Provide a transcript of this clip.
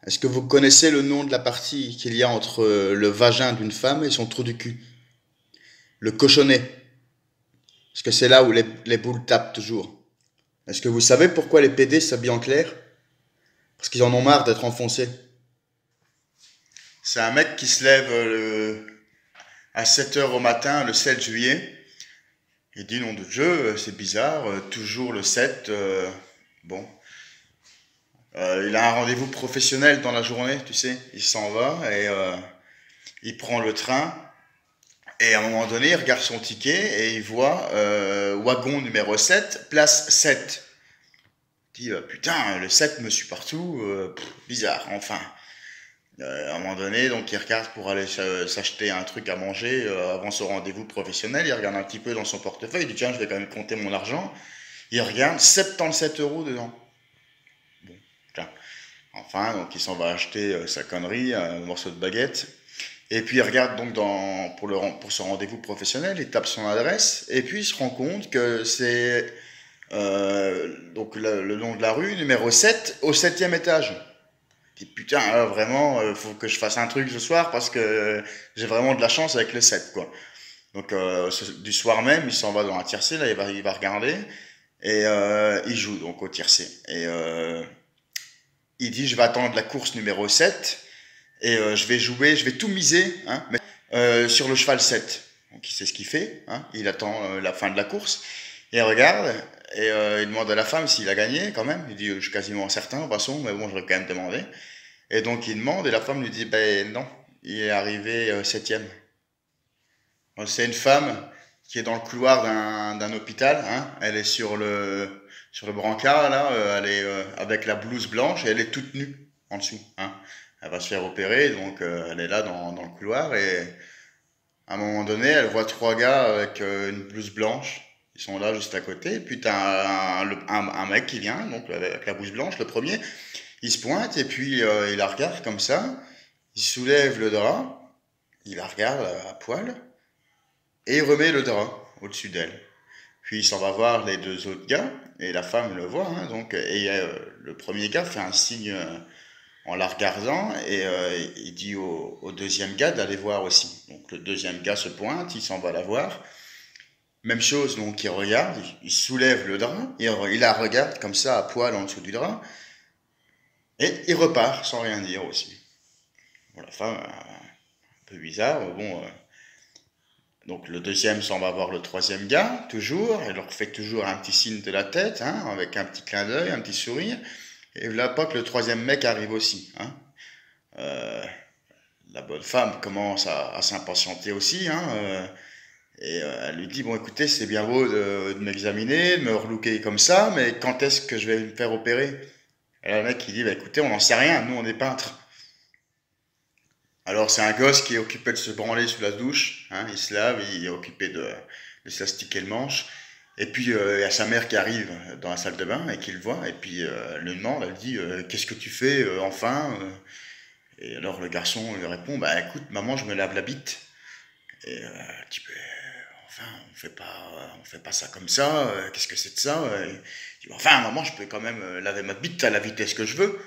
Est-ce que vous connaissez le nom de la partie qu'il y a entre le vagin d'une femme et son trou du cul? Le cochonnet. Parce que c'est là où les boules tapent toujours. Est-ce que vous savez pourquoi les PD s'habillent en clair? Parce qu'ils en ont marre d'être enfoncés. C'est un mec qui se lève à 7 heures au matin le 7 juillet. Il dit nom de Dieu, c'est bizarre, toujours le 7. Bon. Il a un rendez-vous professionnel dans la journée, tu sais. Il s'en va et il prend le train. Et à un moment donné, il regarde son ticket et il voit wagon numéro 7, place 7. Il dit putain, le 7 me suit partout, bizarre, enfin. À un moment donné, donc il regarde pour aller s'acheter un truc à manger avant son rendez-vous professionnel. Il regarde un petit peu dans son portefeuille. Il dit tiens, je vais quand même compter mon argent. Il regarde 77 euros dedans. Bon, tiens. Enfin, donc il s'en va acheter sa connerie, un morceau de baguette. Et puis il regarde donc pour son rendez-vous professionnel, il tape son adresse, et puis il se rend compte que c'est donc le nom de la rue, numéro 7, au septième étage. Il dit putain, là, vraiment, faut que je fasse un truc ce soir parce que j'ai vraiment de la chance avec le 7 quoi. Donc du soir même, il s'en va dans un tiercé, là il va regarder, et il joue donc au tiercé. Et il dit je vais attendre la course numéro 7 et je vais jouer, je vais tout miser hein, sur le cheval 7. Donc il sait ce qu'il fait, hein, il attend la fin de la course, et il regarde, et il demande à la femme s'il a gagné quand même. Il dit je suis quasiment certain, de toute façon, mais bon, je vais quand même demander. Et donc il demande, et la femme lui dit ben non, il est arrivé septième. C'est une femme qui est dans le couloir d'un hôpital, hein, elle est sur le brancard, là, elle est avec la blouse blanche, et elle est toute nue en dessous. Hein. Elle va se faire opérer, donc elle est là dans le couloir, et à un moment donné, elle voit trois gars avec une blouse blanche. Ils sont là juste à côté. Et puis t'as un mec qui vient, donc avec la blouse blanche, le premier. Il se pointe et puis il la regarde comme ça. Il soulève le drap, il la regarde à poil et il remet le drap au-dessus d'elle. Puis il s'en va voir les deux autres gars et la femme le voit. Hein, donc, et le premier gars fait un signe en la regardant et il dit au deuxième gars d'aller voir aussi. Donc le deuxième gars se pointe, il s'en va la voir. Même chose, donc il regarde, il soulève le drap, il la regarde comme ça à poil en dessous du drap, et il repart sans rien dire aussi. Bon, la femme, un peu bizarre, bon. Donc le deuxième s'en va voir le troisième gars, toujours, elle leur fait toujours un petit signe de la tête, hein, avec un petit clin d'œil, un petit sourire, et là pas que le troisième mec arrive aussi. Hein. Euh, la bonne femme commence à s'impatienter aussi, hein, et elle lui dit, bon écoutez, c'est bien beau de m'examiner, de me relooker comme ça, mais quand est-ce que je vais me faire opérer? Et là, le mec il dit, bah écoutez, on n'en sait rien, nous on est peintres. Alors c'est un gosse qui est occupé de se branler sous la douche, hein, il se lave, il est occupé de s'astiquer le manche, et puis il y a sa mère qui arrive dans la salle de bain et qui le voit, et puis elle le demande, elle dit, qu'est-ce que tu fais enfin? Et alors le garçon lui répond, bah écoute maman, je me lave la bite. Et elle dit, enfin, on fait pas ça comme ça. Qu'est-ce que c'est de ça? Il dit, enfin, maman, je peux quand même laver ma bite à la vitesse que je veux.